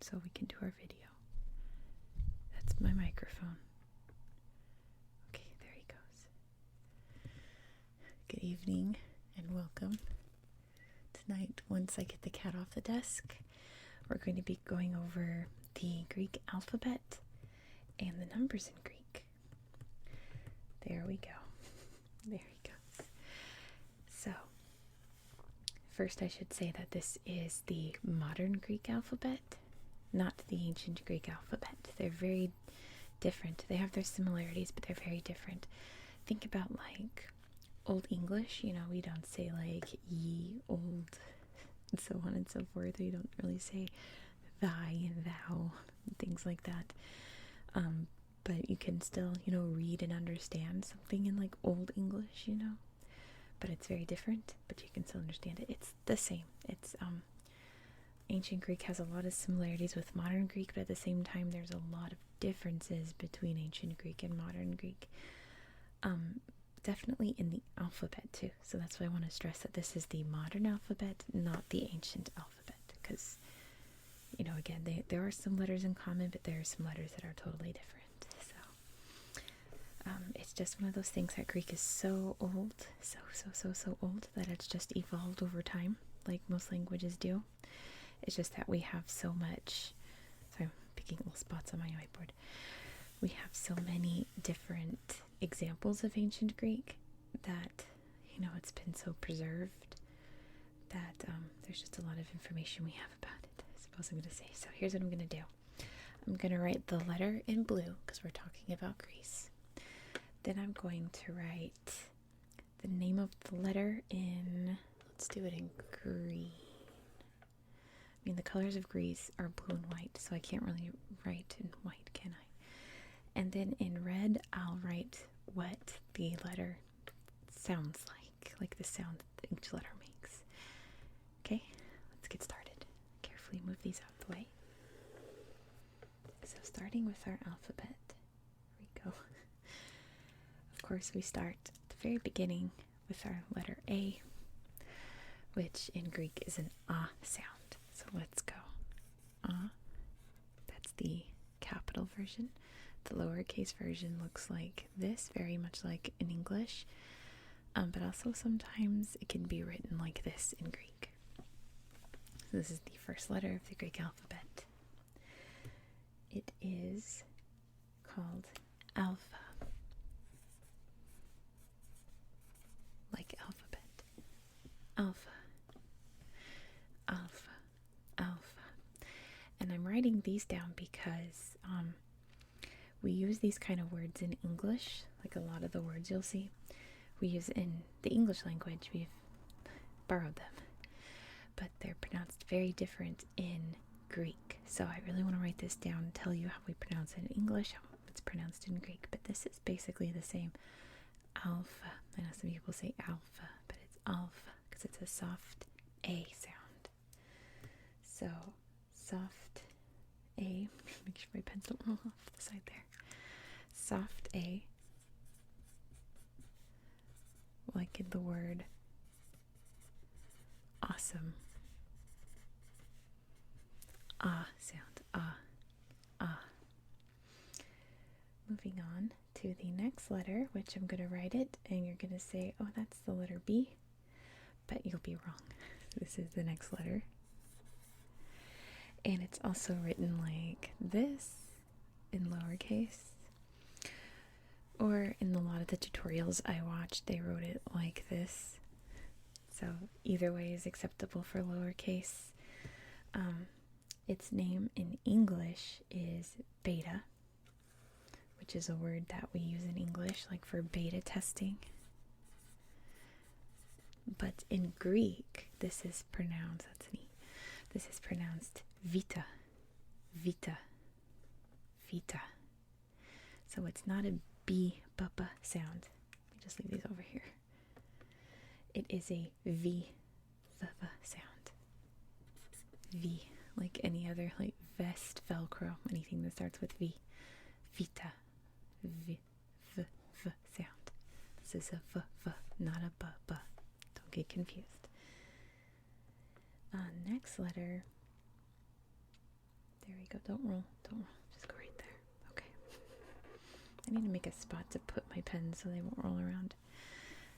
so we can do our video. That's my microphone. Okay, there he goes. Good evening and welcome. Tonight, once I get the cat off the desk, we're going to be going over the Greek alphabet and the numbers in Greek. There we go. There he goes. So, first I should say that this is the modern Greek alphabet, not the ancient Greek alphabet. They're very different. They have their similarities, but they're very different. Think about like Old English, we don't say like ye, old, and so on and so forth. We don't really say thy and thou, and things like that. But you can still, read and understand something in like Old English, but it's very different, but you can still understand it. It's the same. It's, ancient Greek has a lot of similarities with modern Greek, but at the same time, there's a lot of differences between ancient Greek and modern Greek. Definitely in the alphabet too. So that's why I want to stress that this is the modern alphabet, not the ancient alphabet, because, again, there are some letters in common, but there are some letters that are totally different. So it's just one of those things that Greek is so old, so old, that it's just evolved over time, like most languages do. It's just that we have so much, sorry, I'm picking little spots on my whiteboard. We have so many different examples of ancient Greek that, it's been so preserved that there's just a lot of information we have about it, I suppose I'm going to say. So here's what I'm going to do. I'm going to write the letter in blue because we're talking about Greece. Then I'm going to write the name of the letter in, let's do it in green. I mean, the colors of Greece are blue and white, so I can't really write in white, can I? And then in red, I'll write what the letter sounds like the sound that each letter makes. Okay, let's get started. Carefully move these out of the way. So starting with our alphabet, here we go. Of course, we start at the very beginning with our letter A, which in Greek is an ah sound. So let's go. Ah, that's the capital version. The lowercase version looks like this, very much like in English, but also sometimes it can be written like this in Greek. So this is the first letter of the Greek alphabet. It is called alpha, like alphabet. Alpha, alpha, alpha. And I'm writing these down because we use these kind of words in English, like a lot of the words you'll see. We use in the English language, we've borrowed them, but they're pronounced very different in Greek. So I really want to write this down and tell you how we pronounce it in English, how it's pronounced in Greek, but this is basically the same. Alpha. I know some people say alpha, but it's alpha because it's a soft A sound. So, soft A. Make sure my pens don't roll off the side there. Soft A, like in the word awesome. Ah sound. Ah. Ah. Moving on to the next letter, which I'm going to write it, and you're going to say, oh, that's the letter B, but you'll be wrong. This is the next letter. And it's also written like this in lowercase. Or in a lot of the tutorials I watched, they wrote it like this. So either way is acceptable for lowercase. Its name in English is beta, which is a word that we use in English, like for beta testing. But in Greek, this is pronounced, that's neat, this is pronounced vita, vita, vita. So it's not a B, bapa sound. Let me just leave these over here. It is a V, the sound. V, like any other, like vest, Velcro, anything that starts with V. Vita, V, sound. This is a V, not a B. Don't get confused. Next letter. There we go. Don't roll. Don't roll. Just go right there. Okay. I need to make a spot to put my pen so they won't roll around.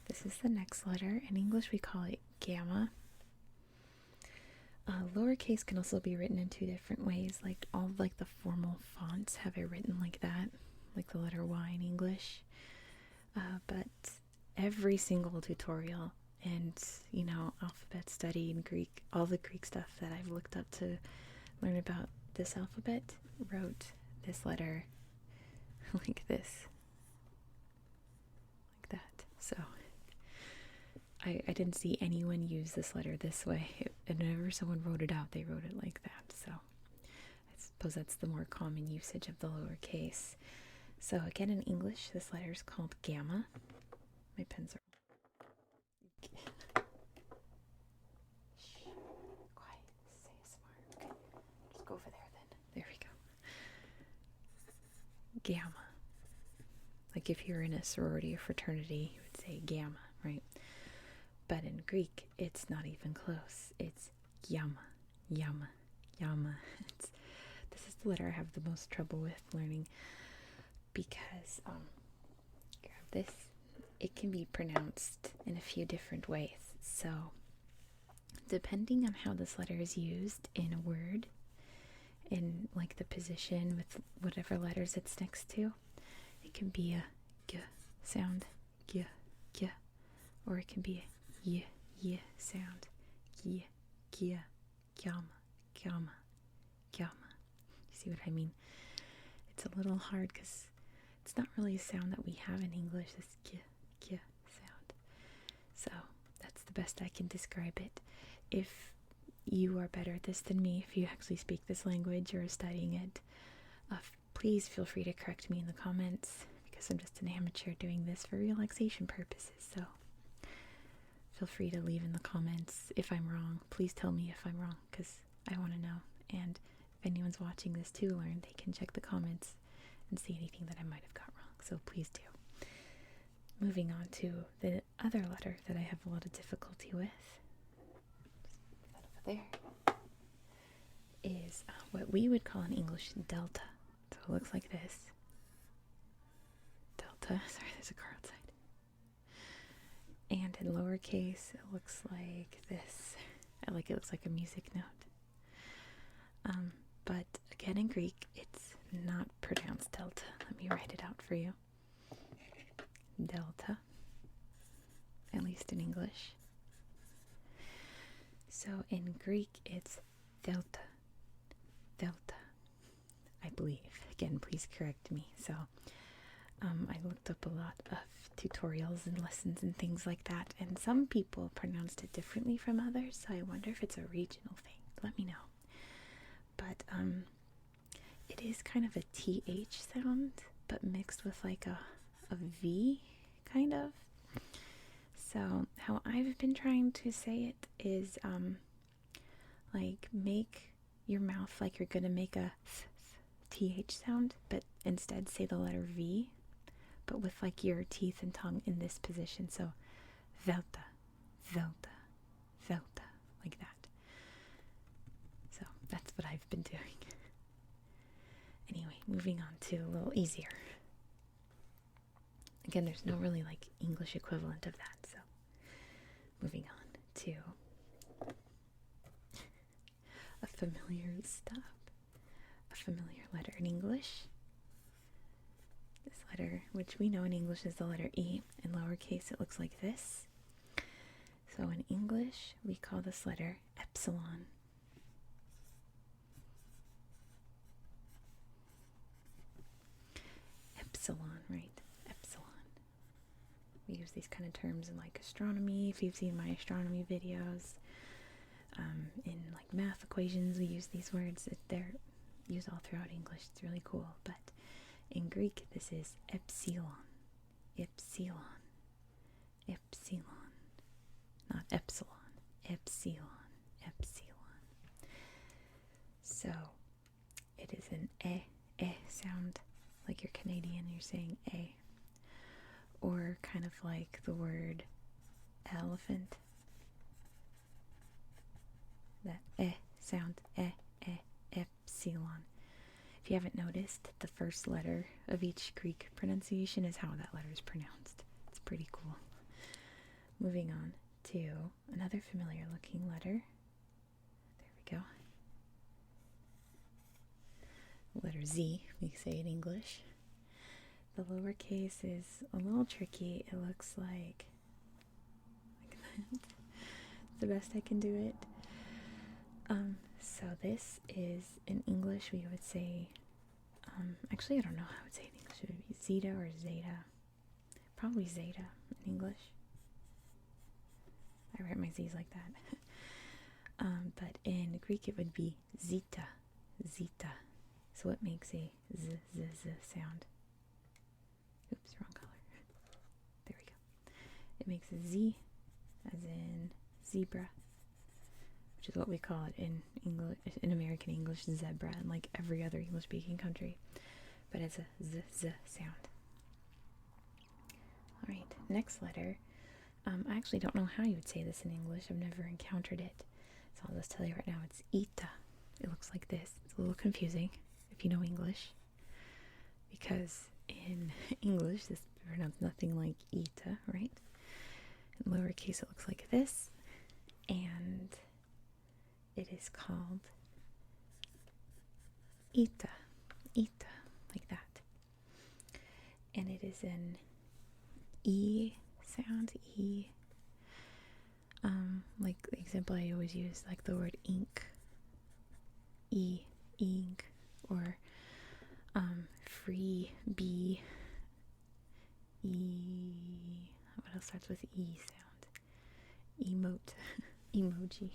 This is the next letter. In English, we call it gamma. Lowercase can also be written in two different ways. Like all of like the formal fonts have it written like that, like the letter Y in English. But every single tutorial and alphabet study and Greek, all the Greek stuff that I've looked up to learn about this alphabet wrote this letter like this, like that. So I didn't see anyone use this letter this way. And whenever someone wrote it out, they wrote it like that. So I suppose that's the more common usage of the lowercase. So again, in English, this letter is called gamma. My pens are... Shh. Quiet. Say ASMR. Okay. Just go over there then. There we go. Gamma. Like if you're in a sorority or fraternity, you would say gamma, right? But in Greek, it's not even close. It's yama, yama, yama. This is the letter I have the most trouble with learning because, grab this, it can be pronounced in a few different ways. So, depending on how this letter is used in a word, in like the position with whatever letters it's next to, it can be a g sound, g, g, or it can be a y sound, y, gia, gyama, gyama, gyama. You see what I mean? It's a little hard because it's not really a sound that we have in English, this g sound. So that's the best I can describe it. If you are better at this than me, if you actually speak this language or are studying it, please feel free to correct me in the comments because I'm just an amateur doing this for relaxation purposes. So feel free to leave in the comments if I'm wrong. Please tell me if I'm wrong because I want to know. And if anyone's watching this to learn, they can check the comments and see anything that I might have got wrong. So please do. Moving on to the other letter that I have a lot of difficulty with, that over there, is what we would call in English delta. So it looks like this. Delta. Sorry, there's a car outside. And in lowercase, it looks like this. It looks like a music note. But again, in Greek, it's not pronounced delta. Let me write it out for you. Delta, at least in English. So in Greek, it's delta, delta, I believe. Again, please correct me. So I looked up a lot of tutorials and lessons and things like that, and some people pronounced it differently from others, so I wonder if it's a regional thing. Let me know. But it is kind of a TH sound, but mixed with like a V, kind of. So how I've been trying to say it is like make your mouth like you're gonna make a TH sound, but instead say the letter V, but with like your teeth and tongue in this position. So velta, velta, velta, like that. So that's what I've been doing. Anyway, moving on to a little easier. Again, there's no really like English equivalent of that, so moving on to a familiar letter in English. This letter, which we know in English is the letter E, in lowercase it looks like this. So in English, we call this letter epsilon. Epsilon, right? Epsilon. We use these kind of terms in like astronomy, if you've seen my astronomy videos. In like math equations, we use these words. They're used all throughout English. It's really cool. But in Greek, this is epsilon. Epsilon. Epsilon. Not epsilon. Epsilon. Epsilon. So it is an sound. Like you're Canadian, you're saying a. Or kind of like the word elephant. That sound, epsilon. If you haven't noticed, the first letter of each Greek pronunciation is how that letter is pronounced. It's pretty cool. Moving on to another familiar looking letter. There we go. Letter Z, we say in English. The lowercase is a little tricky. It looks like that. It's the best I can do it. So this is in English we would say, actually I don't know how I would say it in English. It would be zeta or zeta. Probably zeta in English. I write my Z's like that. But in Greek it would be zeta, zeta. So it makes a z, z, z sound. Oops, wrong color. There we go. It makes a Z, as in zebra, which is what we call it in English, in American English, zebra, and like every other English-speaking country. But it's a z, z sound. All right, next letter. I actually don't know how you would say this in English. I've never encountered it, so I'll just tell you right now. It's ita. It looks like this. It's a little confusing if you know English, because in English this is pronounced nothing like ita, right? In lowercase it looks like this, and it is called ita, ita, like that. And it is an E sound, E. Like the example I always use, like the word ink, E, ink, or free, B, E. What else starts with E sound? Emote, emoji,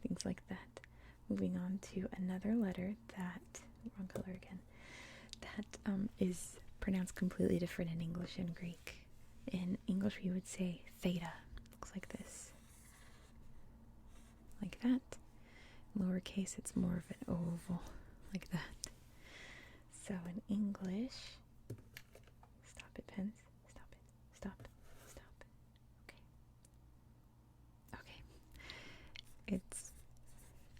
things like that. Moving on to another letter that, wrong color again, that is pronounced completely different in English and Greek. In English we would say theta. Looks like this. Like that. In lowercase it's more of an oval, like that. So in English, stop it, pens. Stop it. Stop. Stop. Okay. Okay. It's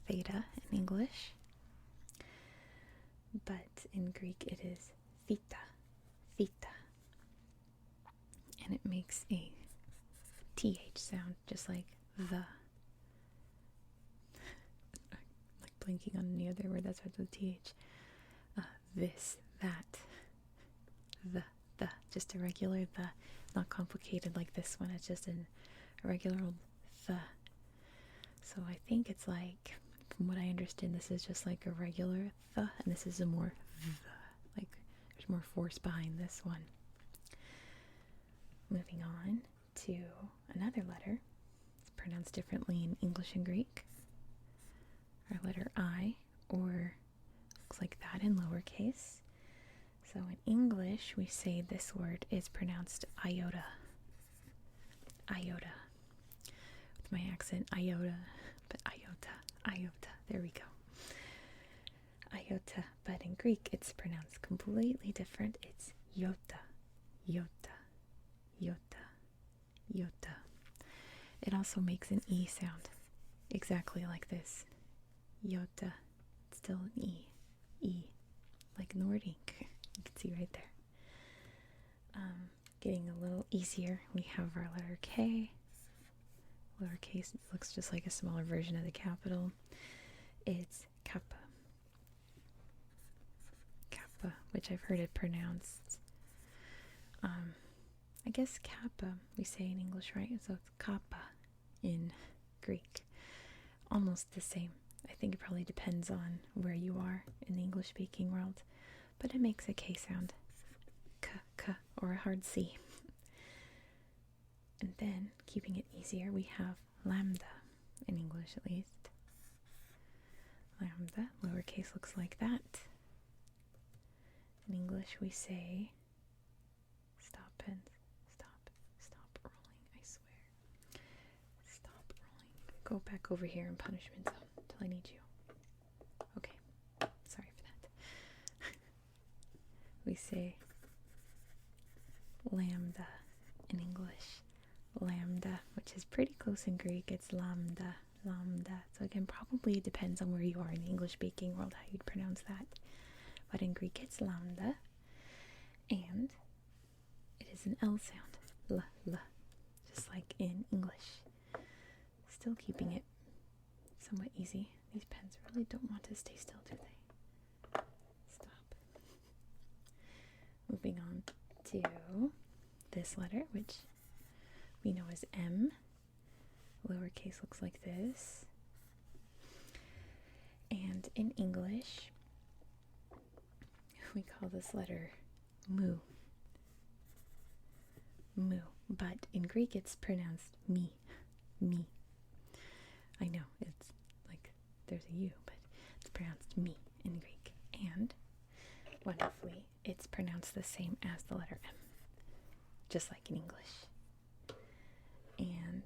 theta in English, but in Greek it is theta. Theta. And it makes a TH sound, just like the. Like blinking on any other word that starts with TH. This, that, the, just a regular the, not complicated like this one. It's just a regular old the. So I think it's like, from what I understand, this is just like a regular the, and this is a more the. Like there's more force behind this one. Moving on to another letter. It's pronounced differently in English and Greek. Our letter I, or looks like that in lowercase. So in English, we say this word is pronounced iota. Iota. With my accent, iota, but iota, iota. There we go. Iota. But in Greek, it's pronounced completely different. It's iota, iota, iota, iota. It also makes an E sound, exactly like this. Iota. It's still an E. E. Like Nord ink. You can see right there. Getting a little easier, we have our letter K. Lowercase looks just like a smaller version of the capital. It's kappa. Kappa, which I've heard it pronounced. I guess kappa we say in English, right? So it's kappa in Greek. Almost the same. I think it probably depends on where you are in the English speaking world, but it makes a K sound. K, k, or a hard C. And then, keeping it easier, we have lambda, in English at least. Lambda, lowercase looks like that. In English we say, stop pens, stop rolling, I swear. Stop rolling. Go back over here in punishment zone until I need you. Okay, sorry for that. We say lambda in English. Lambda, which is pretty close in Greek. It's lambda, lambda. So again, probably depends on where you are in the English speaking world how you'd pronounce that. but in Greek it's lambda, and it is an L sound, l, l, just like in English. Still keeping it somewhat easy. These pens really don't want to stay still, do they? Stop. Moving on to this letter, which we know as M. Lowercase looks like this. And in English, we call this letter mu. Mu. But in Greek, it's pronounced mi. Mi. I know, it's like there's a U, but it's pronounced mi in Greek. And wonderfully, it's pronounced the same as the letter M, just like in English. And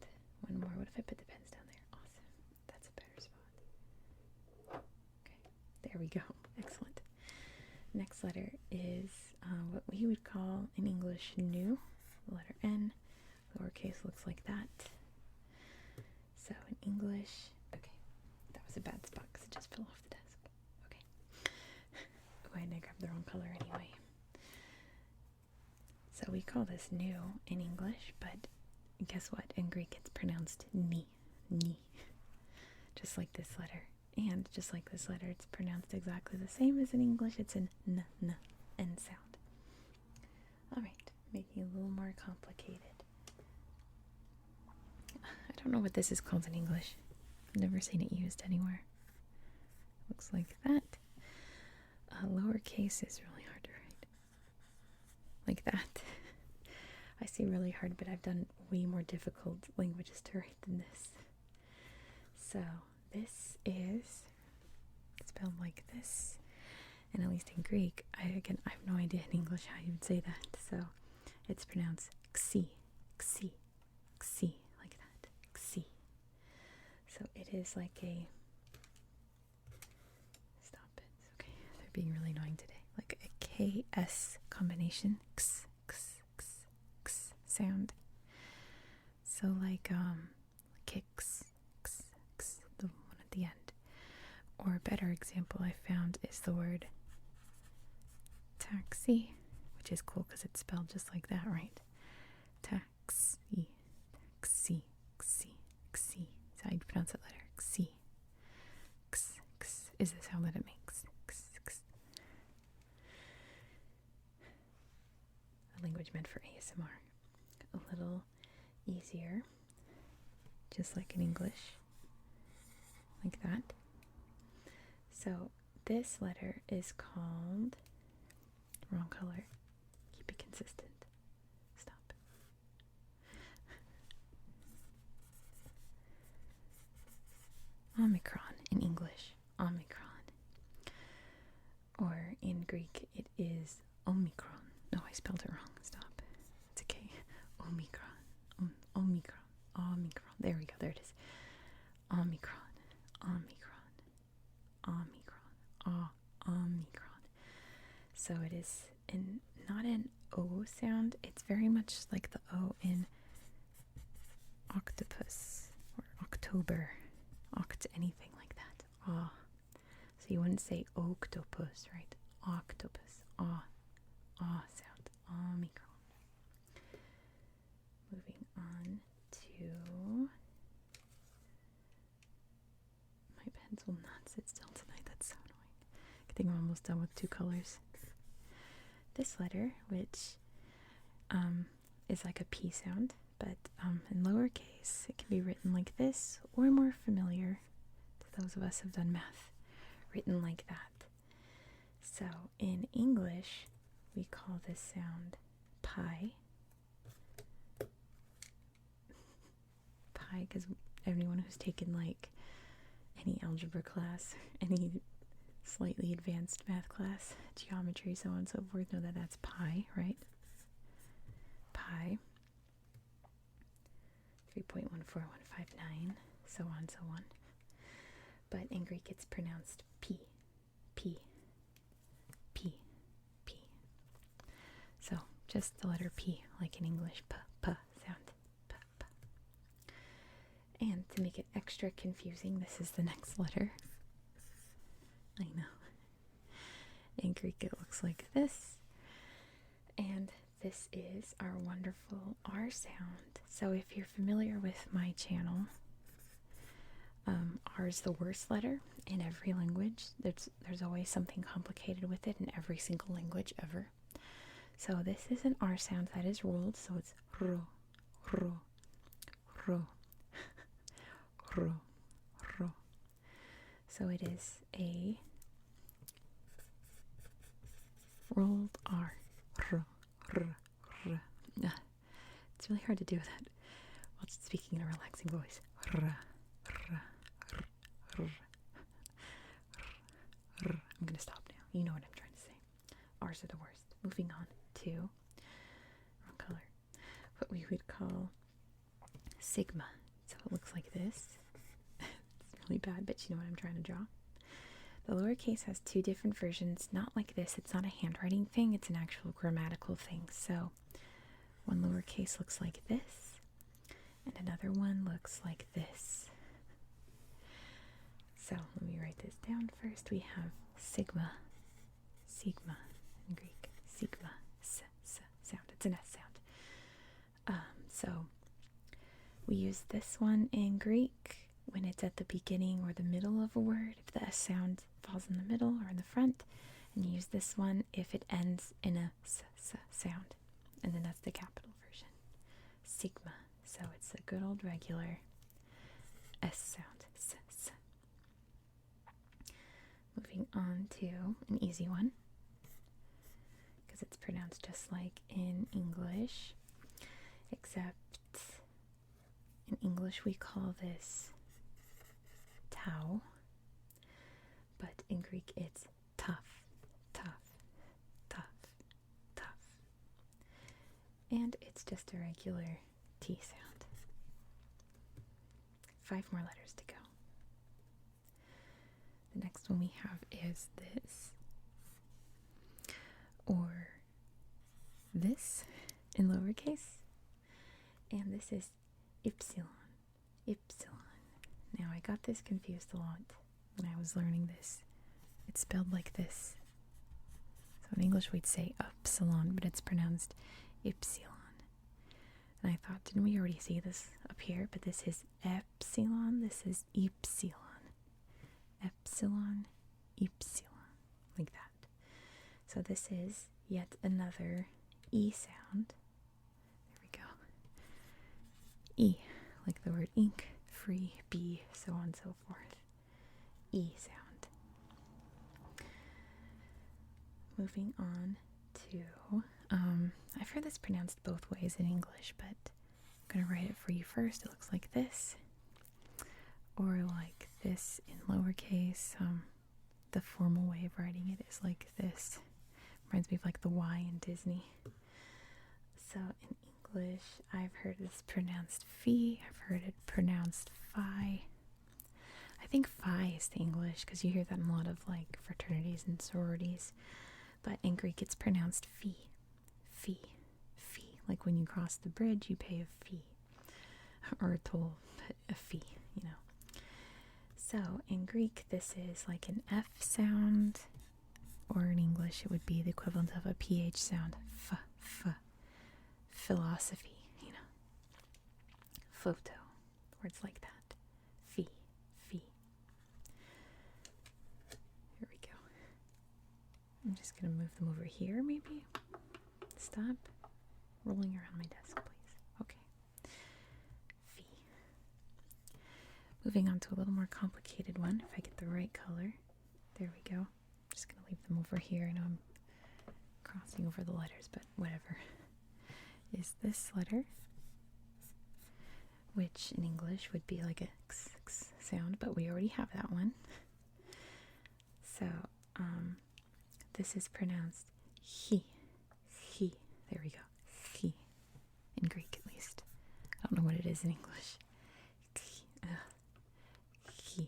one more. What if I put the pens down there? Awesome. That's a better spot. Okay, there we go. Excellent. Next letter is what we would call in English nu, the letter N. Lowercase looks like that. So in English, okay, that was a bad spot because it just fell off the desk. Okay. Oh, and I grabbed the wrong color anyway. So we call this nu in English, but guess what? In Greek, it's pronounced ni, ni, just like this letter. And just like this letter, it's pronounced exactly the same as in English. It's an n, n, n sound. All right, making it a little more complicated. I don't know what this is called in English. I've never seen it used anywhere. Looks like that. Lowercase is really hard to write. Like that. I say really hard, but I've done way more difficult languages to write than this. So this is spelled like this, and at least in Greek, I have no idea in English how you would say that. So it's pronounced xi, xi, xi, like that, xi. So it is like a, stop it, okay, they're being really annoying today, like a KS combination, x, x, x, x sound. So like kicks, x, x, the one at the end. Or a better example I found is the word taxi, which is cool because it's spelled just like that, right? Taxi, taxi, xi, xi. That's how you pronounce that letter, xi. X, x is the sound that it makes. X, x. A language meant for ASMR. A little easier, just like in English, like that. So this letter is called, wrong color, keep it consistent, stop. Omicron in English, Omicron. Or in Greek it is Omicron. No, I spelled it wrong, stop. It's okay. Omicron, Omicron, Omicron. There we go, there it is. Omicron, Omicron. Omicron, Omicron. So it is not an O sound. It's very much like the O in octopus or October, anything like that. Ah. So you wouldn't say octopus, right? Octopus. Ah sound. Omicron. Moving on to, my pens will not sit still tonight. That's so annoying. I think I'm almost done with two colors. This letter, which is like a P sound, but in lowercase, it can be written like this, or more familiar to those of us who've done math, written like that. So in English, we call this sound pi. Pi, because anyone who's taken like any algebra class, any slightly advanced math class, geometry, so on and so forth, know that that's pi, right? Pi, 3.14159, so on, so on. But in Greek, it's pronounced P, P, P, P. So just the letter P, like in English, P, P sound, P, P. And to make it extra confusing, this is the next letter. I know. In Greek, it looks like this. And this is our wonderful R sound. So if you're familiar with my channel, R is the worst letter in every language. There's always something complicated with it in every single language ever. So this is an R sound that is rolled, so it's ro, ro, ro, ro, ro. So it is a rolled R. R, r, r. It's really hard to do that while speaking in a relaxing voice. R, r, r, r, r. I'm gonna stop now. You know what I'm trying to say. R's are the worst. Moving on to wrong color. What we would call sigma. So it looks like this. It's really bad, but you know what I'm trying to draw. The lowercase has two different versions, not like this. It's not a handwriting thing, it's an actual grammatical thing. So one lowercase looks like this, and another one looks like this. So let me write this down first. We have sigma, sigma in Greek, sigma, sound. It's an S sound. So we use this one in Greek when it's at the beginning or the middle of a word, if the S sound falls in the middle or in the front, and you use this one if it ends in a sound, and then that's the capital version, sigma. So it's a good old regular S sound. Moving on to an easy one, because it's pronounced just like in English, except in English we call this tau, but in Greek it's tough, tough, tough, tough. And it's just a regular T sound. 5 more letters to go. The next one we have is this, or this in lowercase, and this is ypsilon, ypsilon. Now I got this confused a lot when I was learning this. It's spelled like this. So in English we'd say upsilon, but it's pronounced ypsilon. And I thought, didn't we already see this up here? But this is epsilon, this is ypsilon. Epsilon, ypsilon, like that. So this is yet another E sound. There we go. E, like the word ink, free, bee, so on and so forth. E sound. Moving on to, I've heard this pronounced both ways in English, but I'm going to write it for you first. It looks like this, or like this in lowercase. The formal way of writing it is like this. Reminds me of like the Y in Disney. So in English, I've heard this pronounced phi. I've heard it pronounced phi. I think phi is the English, because you hear that in a lot of like fraternities and sororities. But in Greek, it's pronounced phi. Phi. Phi. Like when you cross the bridge, you pay a fee. Or a toll, but a fee, you know. So in Greek, this is like an F sound, or in English, it would be the equivalent of a PH sound. F, f. Philosophy, you know. Photo, words like that. Fee, fee. Here we go. I'm just going to move them over here, maybe. Stop rolling around my desk, please. Okay. Fee. Moving on to a little more complicated one, if I get the right color. There we go. I'm just going to leave them over here. I know I'm crossing over the letters, but whatever. Is this letter, which in English would be like a x, x sound, but we already have that one. So, this is pronounced he, he. There we go, he, in Greek at least. I don't know what it is in English. He,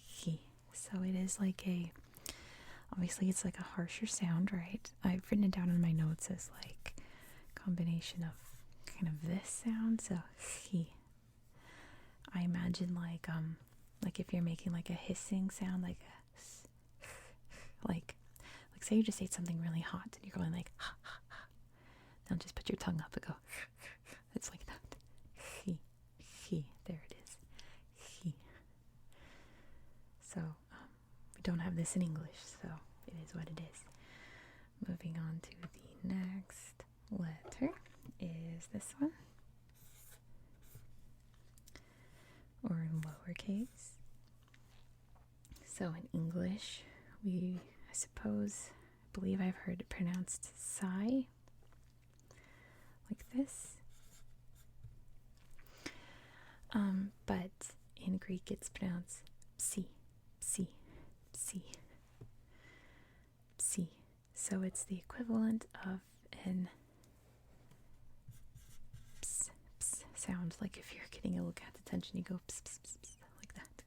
he. So it is like a, obviously it's like a harsher sound, right? I've written it down in my notes as like a combination of kind of this sound. So he. I imagine like if you're making like a hissing sound, like a Like say you just ate something really hot and you're going like, ha, ha, ha. Now just put your tongue up and go, it's like that. He, there it is. He. So, we don't have this in English, so it is what it is. Moving on to the next letter is this one, or in lowercase. So in English, I believe I've heard it pronounced sigh, like this. But in Greek it's pronounced psi, psi, psi, psi. So it's the equivalent of an ps, ps sound. Like if you're getting a little cat's attention, you go ps, ps, ps, ps, like that.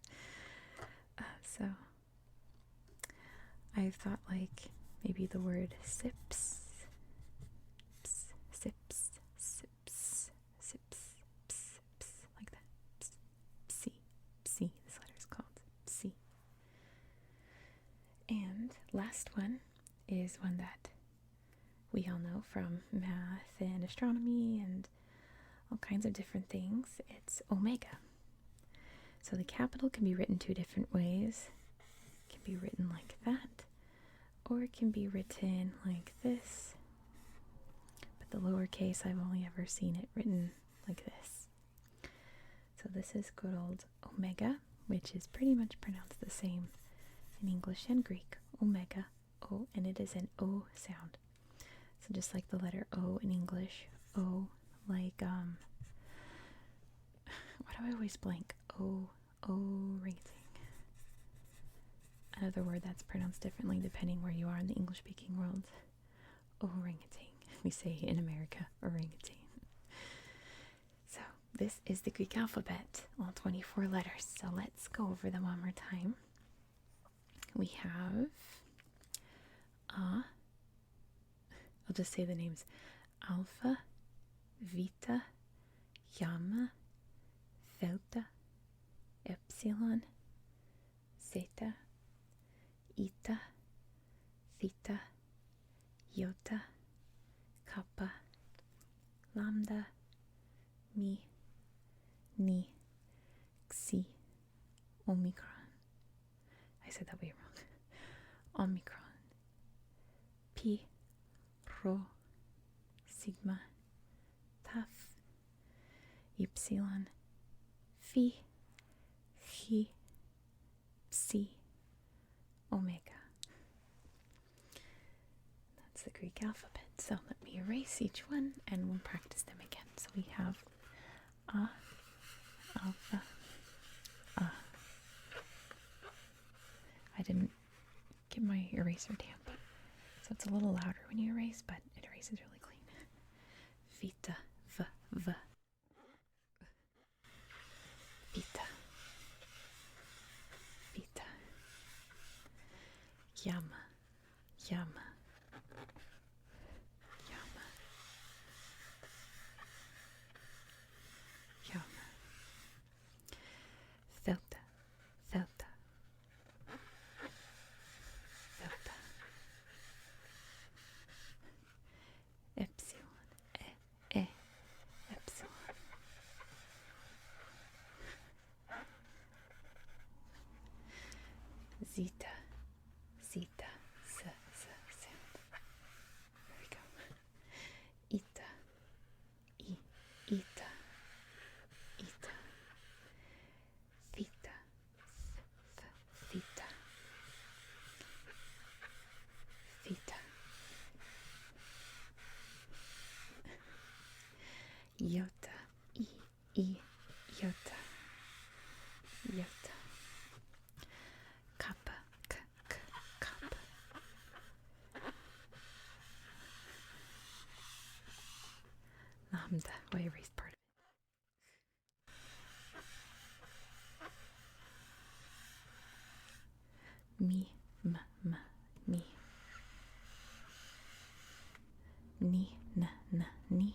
So I thought like maybe the word sips, ps, sips, sips, sips, ps, ps, like that. Ps, psi, psi. This letter is called psi. And last one is one that we all know from math and astronomy and all kinds of different things. It's omega. So the capital can be written two different ways. It can be written like that, or it can be written like this. But the lowercase, I've only ever seen it written like this. So this is good old omega, which is pretty much pronounced the same in English and Greek. Omega, O, and it is an O sound. So just like the letter O in English, O, like, why do I always blank? O-ring-a-ting. Another word that's pronounced differently depending where you are in the English-speaking world. Orangutan. We say in America, orangutan. So this is the Greek alphabet, all 24 letters. So let's go over them one more time. We have I'll just say the names: Alpha, Vita, Gamma, Delta, Epsilon, Zeta, Eta, Theta, Iota, Kappa, Lambda, Mi, Ni, Xi, Omicron. I said that way wrong. Omicron. Pi, Rho, Sigma, Taf, Ypsilon, Phi, Chi, Psi, Omega. That's the Greek alphabet. So let me erase each one and we'll practice them again. So we have A, Alpha, A. I didn't get my eraser damp, so it's a little louder when you erase, but it erases really clean. Vita, V, V. Vita. Vita. Yama. Yama. Yama. Yama. Delta. Delta. Delta. Epsilon. Epsilon. Zeta. Zeta. Sound. There we go. Eta. Eta. Eta. Theta. Theta. Theta. Iota. Iota. Iota. Kappa. Kappa. Lambda. Well, I erased part of it. Mi. Mi. Ni. Ni.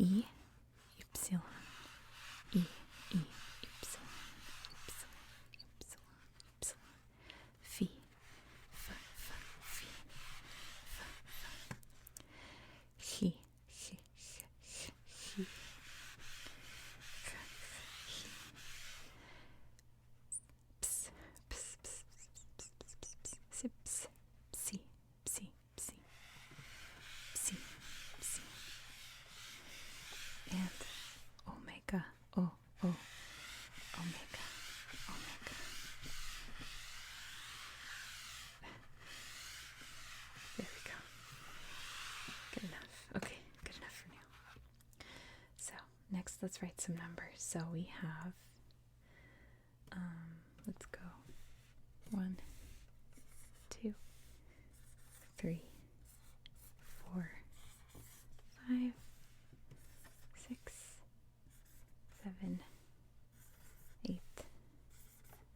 E, Y, E, Y, Y, Y, Fi, F, F, Fi, F, F, Hi, Hi, Hi, Hi, Ps, Ps, Ps, Ps, Psi, Psi, Psi, Psi, Psi, and Omega, O, O, Omega, Omega. There we go. Good enough. Okay, good enough for now. So next, let's write some numbers. So we have, let's go 1, 2, 3, 4, 5, 6, 7, 8,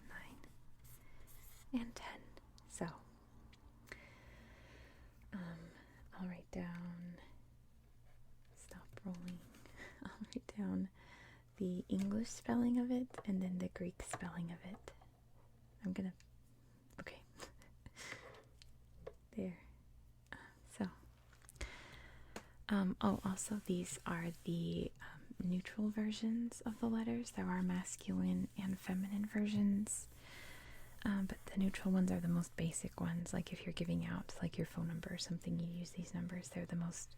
9, and 10. So I'll write down, stop rolling, I'll write down the English spelling of it and then the Greek spelling of it. I'm gonna, okay, there. So, oh, also these are the neutral versions of the letters. There are masculine and feminine versions, but the neutral ones are the most basic ones. Like if you're giving out like your phone number or something, you use these numbers. They're the most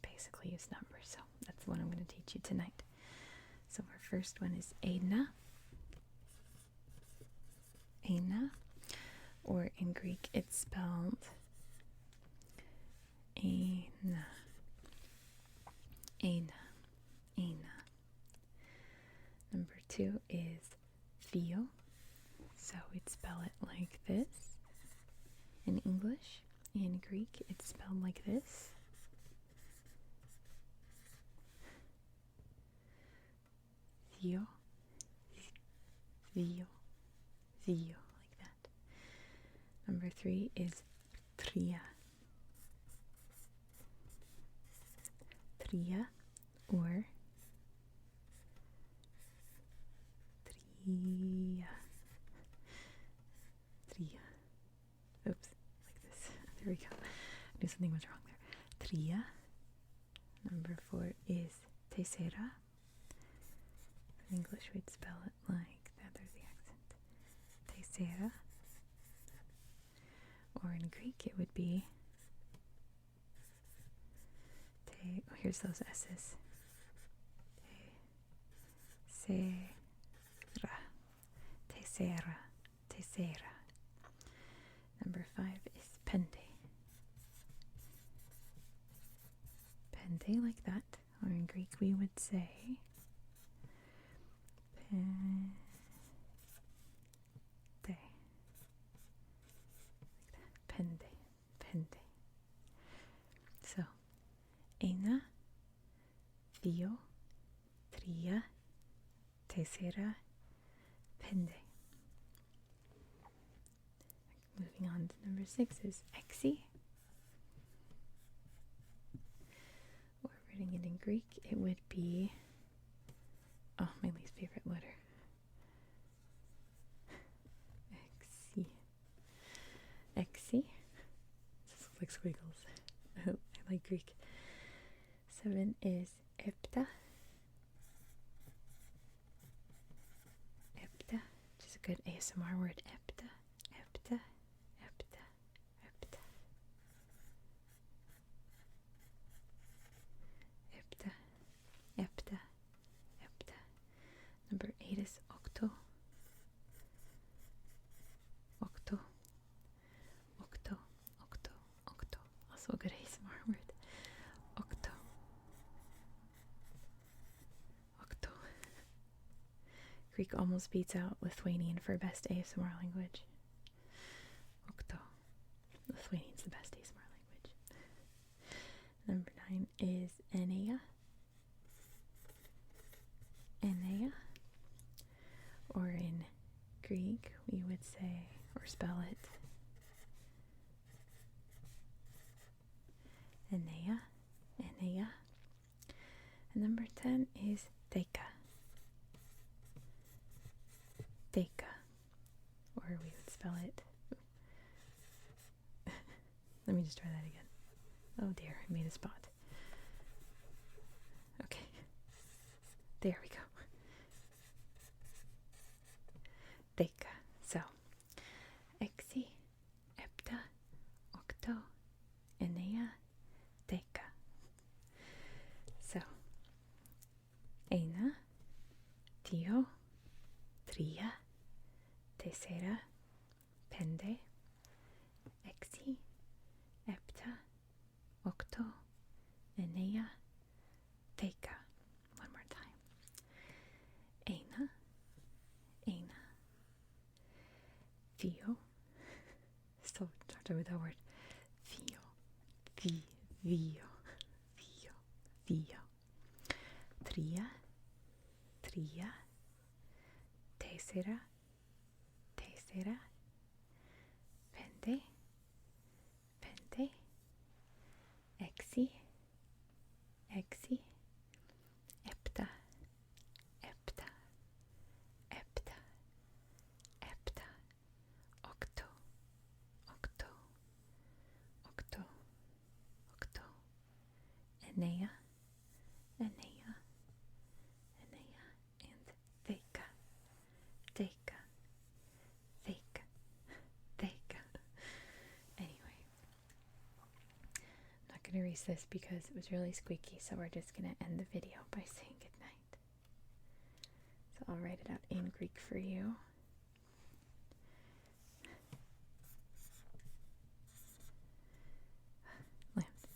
basically used numbers. So that's the one I'm going to teach you tonight. So our first one is Eina. Eina, or in Greek it's spelled Eina. Eina. Eina. Number 2 is Theo. So we'd spell it like this. In English, in Greek, it's spelled like this. Theo. Theo. Theo, like that. Number 3 is Tria. Tria, or Tria. Tria. Oops, like this. There we go. I knew something was wrong there. Tria. Number 4 is Tercera. In English, we'd spell it like that. There's the accent. Tercera. Or in Greek, it would be oh, here's those S's. Tercera. Tercera. Tercera. Number 5 is Pente. Pente, like that. Or in Greek, we would say Pente. Pente. Pente. So, Eina, Theo, Tria, Tercera, Pende. Moving on to number 6 is Exi. Or writing it in Greek, it would be, oh, my least favorite letter. Exi. Exi. This looks like squiggles. I like Greek. 7 is Epta. Epta, which is a good ASMR word. Epta. Epta. Epta. Epta. Epta. Epta. Epta. Number 8 is Octo. Octo. Octo. Octo. Octo. Also a good ASMR word. Octo. Octo. Greek almost beats out Lithuanian for best ASMR language. Octo. Lithuanian's the best ASMR language. Number 9 is Enea. Enea. Or in Greek, we would say, or spell it Enea. Enea. Number 10 is Teika. Teika. Or we would spell it. Let me just try that again. Oh dear, I made a spot. Okay. There we go. Teika. So, Exi, Epta, Octo, Enea, Teika. So, Eina, Tio, Tria, Tercera, Pende, Exi, Epta, Octo, Enea, Teika. One more time. Eina, Eina, Fio. Still hard with that word. Fio, Vio, Vio. Tria, Tria, Tercera, Tercera, Pende, Pende, Exi, Exi, Epta, Epta, Epta, Epta, Octo, Octo, Octo, Octo, Enea, Enea, Enea, and Teika, Teika, Teika, Teika. Anyway, I'm not going to erase this because it was really squeaky, so we're just going to end the video by saying goodnight. So I'll write it out in Greek for you. Lambs.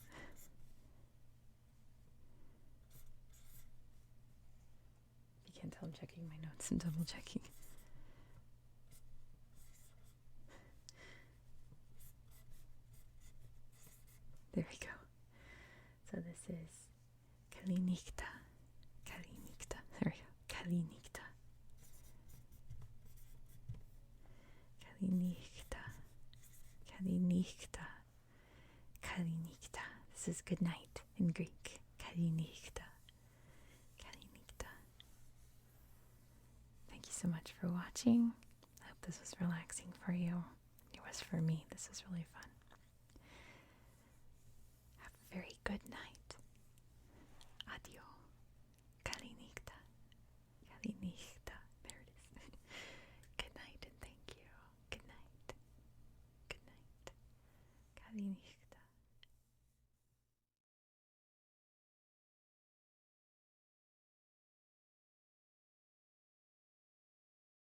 You can't tell I'm checking my notes and double checking. There we go. So this is Kalinikta. Kalinikta. There we go. Kalinikta. Kalinikta. Kalinikta. Kalinikta. This is good night in Greek. Kalinikta. Kalinikta. Thank you so much for watching. I hope this was relaxing for you. It was for me. This was really fun.